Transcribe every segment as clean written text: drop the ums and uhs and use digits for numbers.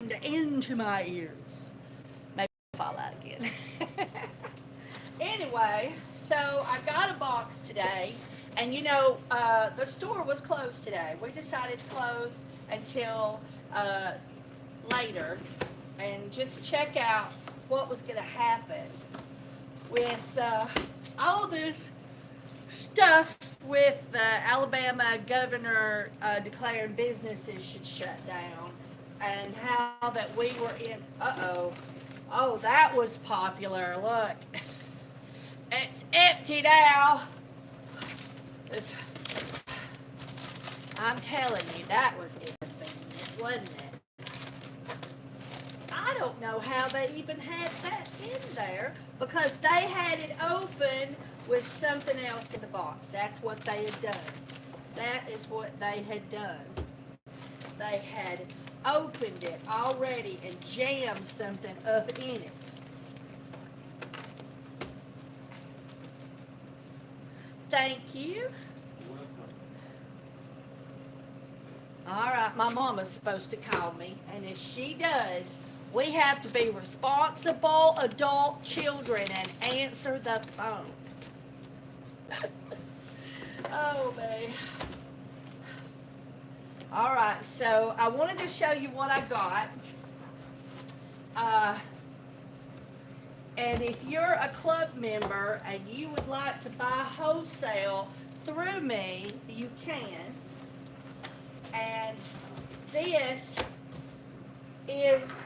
into my ears. Maybe I'll fall out again. Anyway, so I got a box today, and the store was closed today. We decided to close until later and just check out what was going to happen with all this stuff with Alabama governor declaring businesses should shut down, and how that we were in. Oh, that was popular. Look, it's empty now. I'm telling you, that was inconvenient, wasn't it? I don't know how they even had that in there because they had it open with something else in the box. That's what they had done. That is what they had done. They had opened it already and jammed something up in it. Thank you. All right, my mama's supposed to call me, and if she does, we have to be responsible adult children and answer the phone. Oh, babe. All right, so I wanted to show you what I got. And if you're a club member and you would like to buy wholesale through me, you can. And this is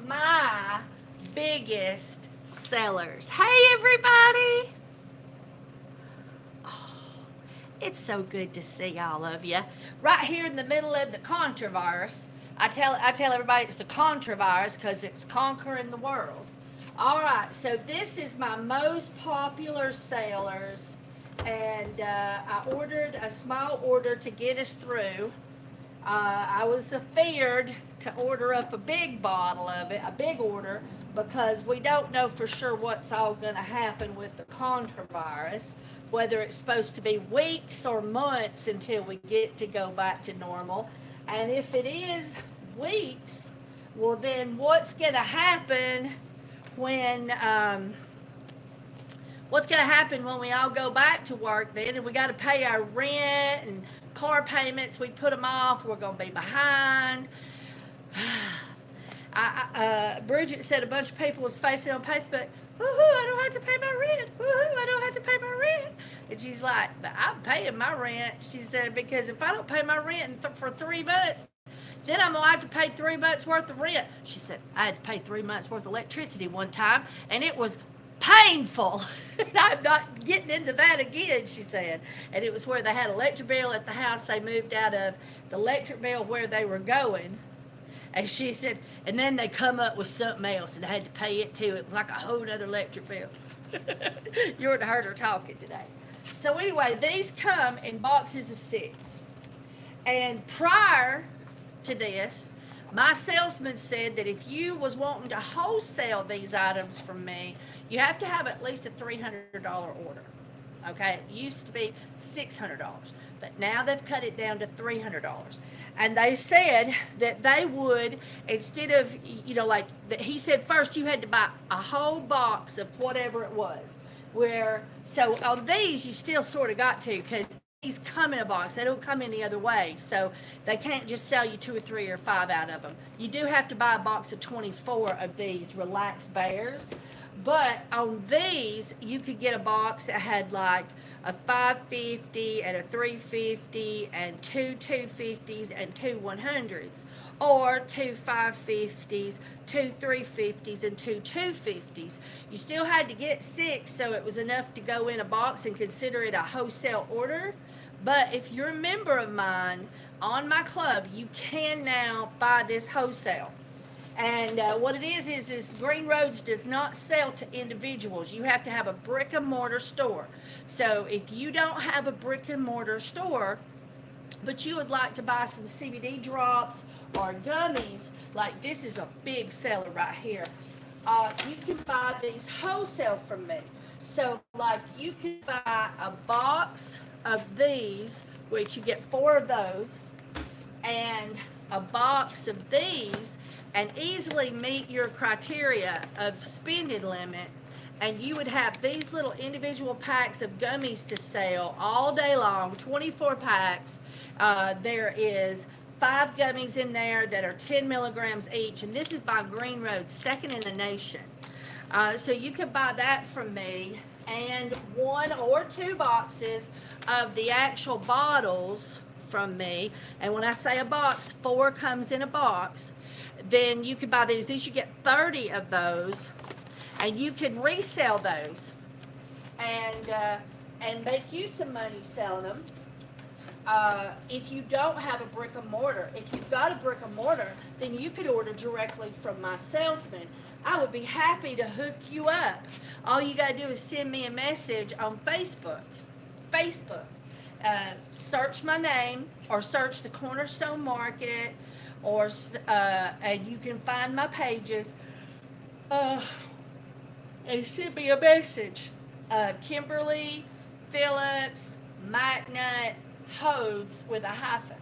my biggest sellers. Hey, everybody. It's so good to see all of you. Right here in the middle of the controvirus. I tell everybody it's the controvirus because it's conquering the world. All right, so this is my most popular sellers, and I ordered a small order to get us through. I was feared to order up a big bottle of it, a big order, because we don't know for sure what's all going to happen with the controvirus, whether it's supposed to be weeks or months until we get to go back to normal. And if it is weeks, well, then what's going to happen when we all go back to work then, and we got to pay our rent and car payments? We put them off, we're going to be behind. Bridget said a bunch of people was facing on Facebook, woohoo, I don't have to pay my rent. Woohoo, I don't have to pay my rent. And she's like, but I'm paying my rent. She said, because if I don't pay my rent for 3 months, then I'm going to have to pay 3 months worth of rent. She said, I had to pay 3 months worth of electricity one time, and it was painful. I'm not getting into that again, she said. And it was where they had electric bill at the house they moved out of, the electric bill where they were going. And she said, and then they come up with something else, and I had to pay it too. It was like a whole other electric bill. You wouldn't have heard her talking today. So anyway, these come in boxes of 6. And prior to this, my salesman said that if you was wanting to wholesale these items from me, you have to have at least a $300 order. Okay, it used to be $600, but now they've cut it down to $300. And they said that they would, instead of, he said first you had to buy a whole box of whatever it was. So on these, you still sort of got to, because these come in a box. They don't come any other way. So they can't just sell you 2 or 3 or 5 out of them. You do have to buy a box of 24 of these relaxed bears. But on these, you could get a box that had like a 550 and a 350 and 2 250s and 2 100s, or 2 550s, 2 350s, and 2 250s. You still had to get 6, so it was enough to go in a box and consider it a wholesale order. But if you're a member of mine on my club, you can now buy this wholesale. And what it is Green Roads does not sell to individuals. You have to have a brick and mortar store. So if you don't have a brick and mortar store, but you would like to buy some CBD drops or gummies, like this is a big seller right here, you can buy these wholesale from me. So like you can buy a box of these, which you get 4 of those, and a box of these and easily meet your criteria of spending limit, and you would have these little individual packs of gummies to sell all day long, 24 packs. There is 5 gummies in there that are 10 milligrams each, and this is by Green Road, second in the nation. So you could buy that from me, and 1 or 2 boxes of the actual bottles from me. And when I say a box, 4 comes in a box. Then you could buy these. You get 30 of those, and you can resell those, and make you some money selling them. If you don't have a brick and mortar, if you've got a brick and mortar, then you could order directly from my salesman. I would be happy to hook you up. All you got to do is send me a message on Facebook. Search my name or search the Cornerstone Market, or and you can find my pages. And send me a message. Kimberly Phillips McNutt Hodes with a hyphen,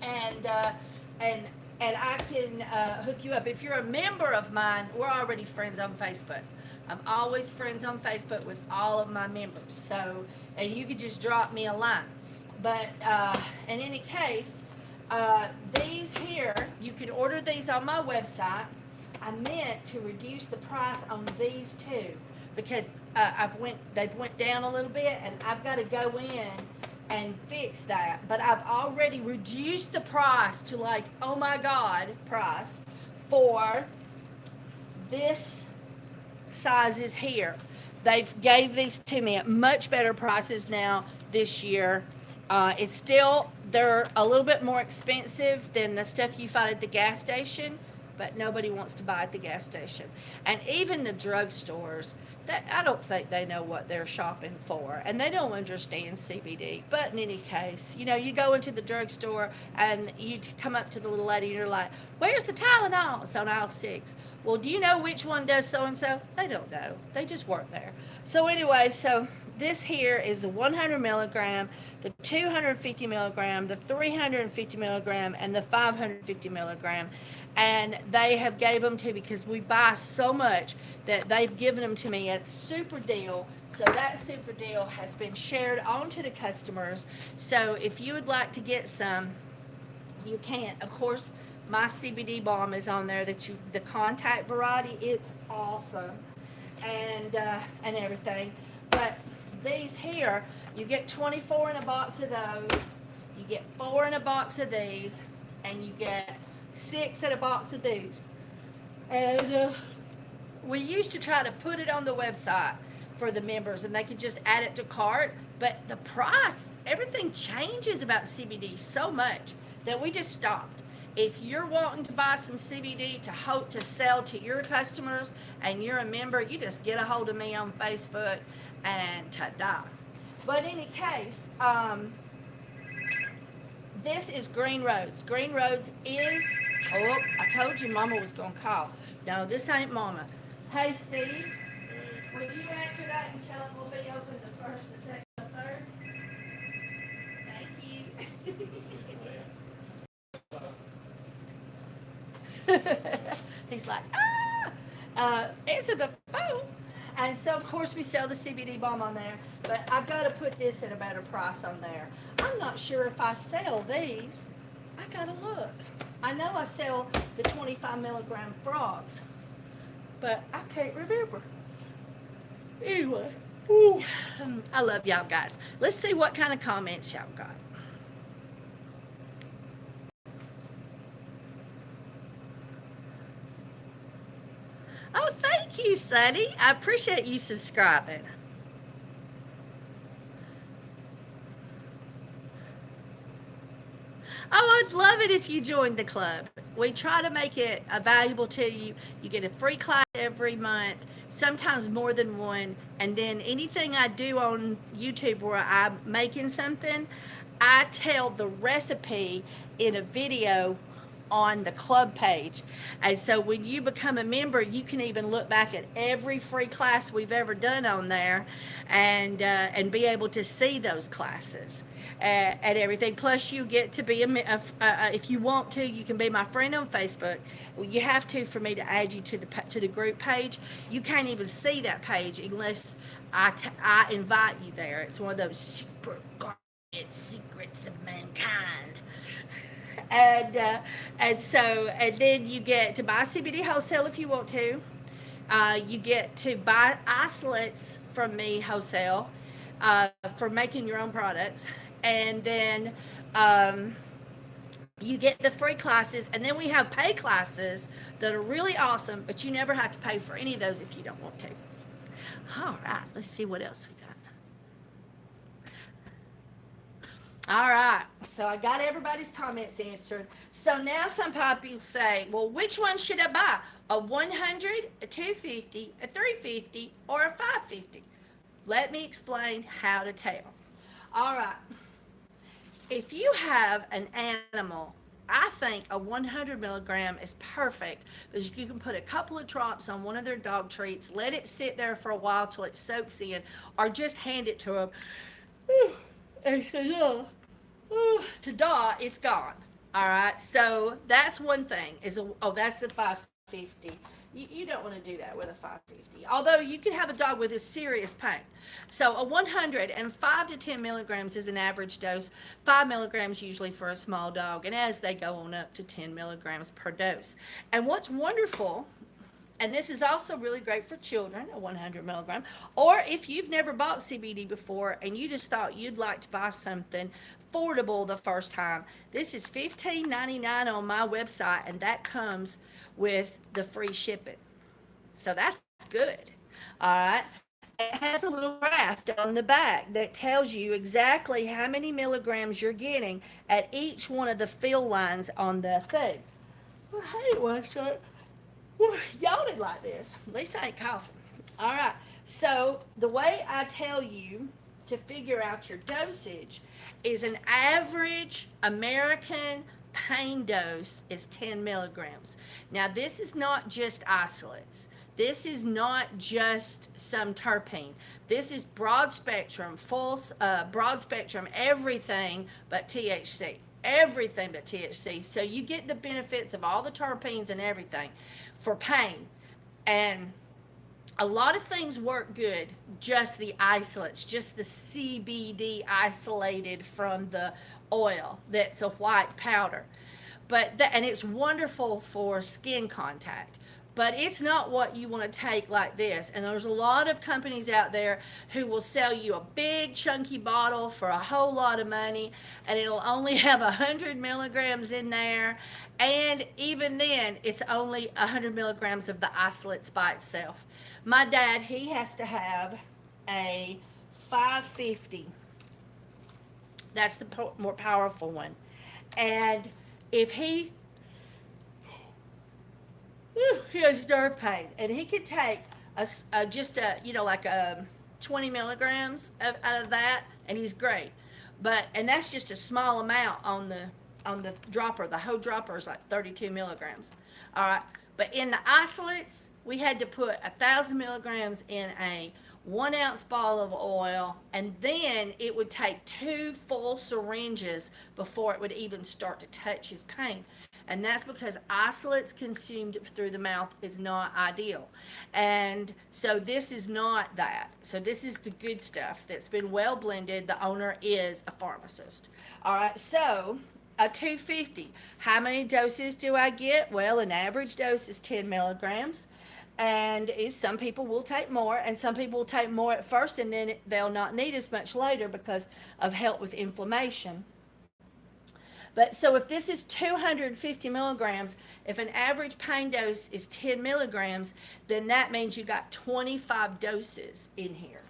and I can hook you up. If you're a member of mine, we're already friends on Facebook. I'm always friends on Facebook with all of my members. So, and you could just drop me a line. But in any case, these here, you can order these on my website. I meant to reduce the price on these two because they've went down a little bit, and I've got to go in and fix that. But I've already reduced the price to, like, oh my God, price for this sizes here. They've gave these to me at much better prices now this year. It's still, they're a little bit more expensive than the stuff you find at the gas station, but nobody wants to buy at the gas station. And even the drugstores, I don't think they know what they're shopping for, and they don't understand CBD. But in any case, you go into the drugstore and you come up to the little lady and you're like, "Where's the Tylenol?" It's on aisle 6. Well, do you know which one does so and so? They don't know. They just work there. So anyway, so this here is the 100 milligram, the 250 milligram, the 350 milligram, and the 550 milligram. And they have gave them to me because we buy so much that they've given them to me at a super deal. So that super deal has been shared on to the customers. So if you would like to get some, you can. Of course, my CBD balm is on there, the contact variety. It's awesome, and everything. But these here, you get 24 in a box of those. You get 4 in a box of these, and you get 6 in a box of these. And we used to try to put it on the website for the members, and they could just add it to cart. But the price, everything changes about CBD so much that we just stopped. If you're wanting to buy some CBD to sell to your customers and you're a member, you just get a hold of me on Facebook, and ta-da. But in any case, this is Green Roads. Green Roads is, I told you Mama was going to call. No, this ain't Mama. Hey, Steve, would you answer that and tell him we'll be open the 1st, the 2nd, the 3rd? Thank you. He's like, answer the phone. And so, of course, we sell the CBD balm on there, but I've got to put this at a better price on there. I'm not sure if I sell these. I got to look. I know I sell the 25 milligram frogs, but I can't remember. Anyway, I love y'all guys. Let's see what kind of comments y'all got. Oh, thank you, Sonny. I appreciate you subscribing. Oh, I'd love it if you joined the club. We try to make it valuable to you. You get a free class every month, sometimes more than one. And then anything I do on YouTube where I'm making something, I tell the recipe in a video on the club page. And so when you become a member, you can even look back at every free class we've ever done on there, and be able to see those classes and everything. Plus, you get to be if you want to, you can be my friend on Facebook. Well, you have to for me to add you to the group page. You can't even see that page unless I invite you there. It's one of those super guarded secrets of mankind. And then you get to buy CBD wholesale if you want to. You get to buy isolates from me wholesale for making your own products, and then you get the free classes, and then we have pay classes that are really awesome, but you never have to pay for any of those if you don't want to. All right, let's see what else we got. All right, so I got everybody's comments answered. So now some people say, well, which one should I buy? A 100, a 250, a 350, or a 550? Let me explain how to tell. All right, if you have an animal, I think a 100 milligram is perfect because you can put a couple of drops on one of their dog treats, let it sit there for a while till it soaks in, or just hand it to them. And say, to Dot, it's gone. All right, so that's one thing. That's the 550. You don't want to do that with a 550. Although you can have a dog with a serious pain. So a 100 and 5 to 10 milligrams is an average dose. 5 milligrams usually for a small dog, and as they go on up to 10 milligrams per dose. And what's wonderful, and this is also really great for children, a 100 milligram, or if you've never bought CBD before and you just thought you'd like to buy something affordable the first time, this is $15.99 on my website, and that comes with the free shipping. So that's good. All right. It has a little graph on the back that tells you exactly how many milligrams you're getting at each one of the fill lines on the thing. I hate when I start yawning like this. At least I ain't coughing. All right. So the way I tell you to figure out your dosage is an average American pain dose is 10 milligrams. Now, this is not just isolates. This is not just some terpene. This is broad spectrum, broad spectrum, everything but THC. Everything but THC. So you get the benefits of all the terpenes and everything for pain. And a lot of things work good, just the isolates, just the CBD isolated from the oil that's a white powder. And it's wonderful for skin contact. But it's not what you want to take like this. And there's a lot of companies out there who will sell you a big chunky bottle for a whole lot of money, and it'll only have 100 milligrams in there. And even then, it's only 100 milligrams of the isolates by itself. My dad, he has to have a 550. That's the more powerful one. And if he has nerve pain, and he could take like a 20 milligrams out of that, and he's great. And that's just a small amount on the dropper. The whole dropper is like 32 milligrams. All right, but in the isolates, we had to put 1,000 milligrams in a 1 ounce ball of oil, and then it would take 2 full syringes before it would even start to touch his pain. And that's because isolates consumed through the mouth is not ideal. And so this is not that. So this is the good stuff that's been well blended. The owner is a pharmacist. All right, so a 250. How many doses do I get? Well, an average dose is 10 milligrams. And some people will take more, and some people will take more at first, and then they'll not need as much later because of help with inflammation. But so if this is 250 milligrams, if an average pain dose is 10 milligrams, then that means you got 25 doses in here.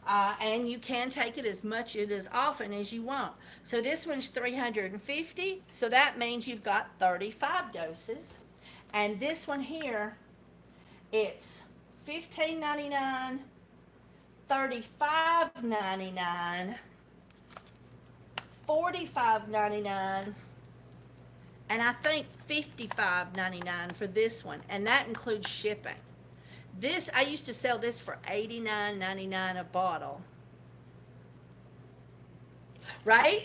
And you can take it as much and as often as you want. So this one's 350, so that means you've got 35 doses. And this one here, it's $15.99, $35.99, $45.99, and I think $55.99 for this one, and that includes shipping. This I used to sell this for $89.99 a bottle, right?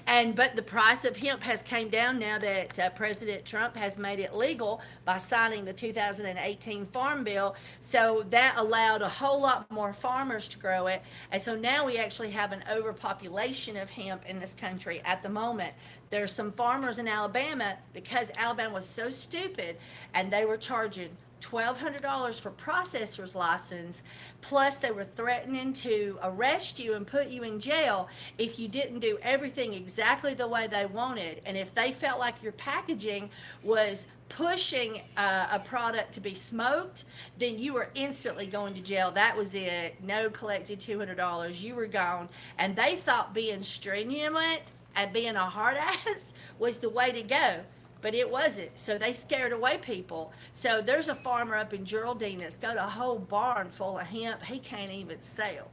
And but the price of hemp has came down now that President Trump has made it legal by signing the 2018 Farm Bill. So that allowed a whole lot more farmers to grow it, and so now we actually have an overpopulation of hemp in this country at the moment. There's some farmers in Alabama, because Alabama was so stupid and they were charging $1,200 for processor's license, plus they were threatening to arrest you and put you in jail if you didn't do everything exactly the way they wanted. And if they felt like your packaging was pushing a product to be smoked, then you were instantly going to jail. That was it. No collected $200. You were gone. And they thought being stringent and being a hard ass was the way to go, but it wasn't. So they scared away people. So there's a farmer up in Geraldine that's got a whole barn full of hemp he can't even sell.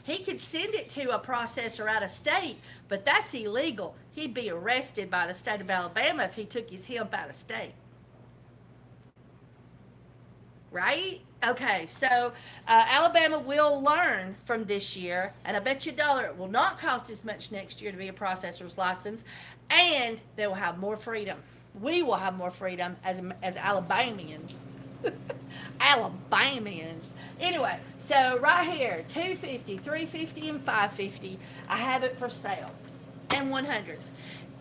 He could send it to a processor out of state, but that's illegal. He'd be arrested by the state of Alabama if he took his hemp out of state. Right? Okay, so Alabama will learn from this year, and I bet you a dollar it will not cost as much next year to be a processor's license, and they will have more freedom. We will have more freedom as Alabamians. Alabamians. Anyway, so right here, 250, 350, and 550. I have it for sale, and 100s.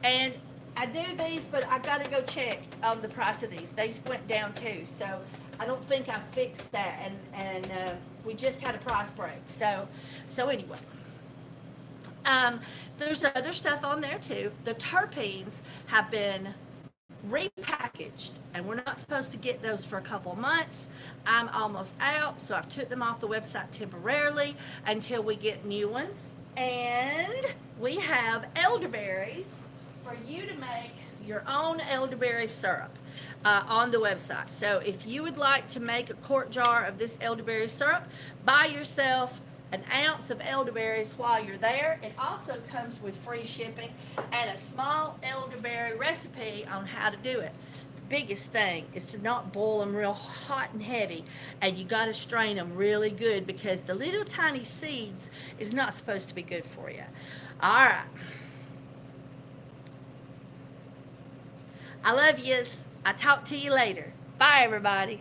And I do these, but I gotta go check on the price of these. These went down too, so I don't think I fixed that, and we just had a price break. So anyway, there's other stuff on there too. The terpenes have been repackaged, and we're not supposed to get those for a couple of months. I'm almost out, so I've took them off the website temporarily until we get new ones. And we have elderberries for you to make your own elderberry syrup on the website. So if you would like to make a quart jar of this elderberry syrup, buy yourself an ounce of elderberries while you're there. It also comes with free shipping and a small elderberry recipe on how to do it. The biggest thing is to not boil them real hot and heavy, and you got to strain them really good, because the little tiny seeds is not supposed to be good for you. All right. I love yous. I'll talk to you later. Bye, everybody.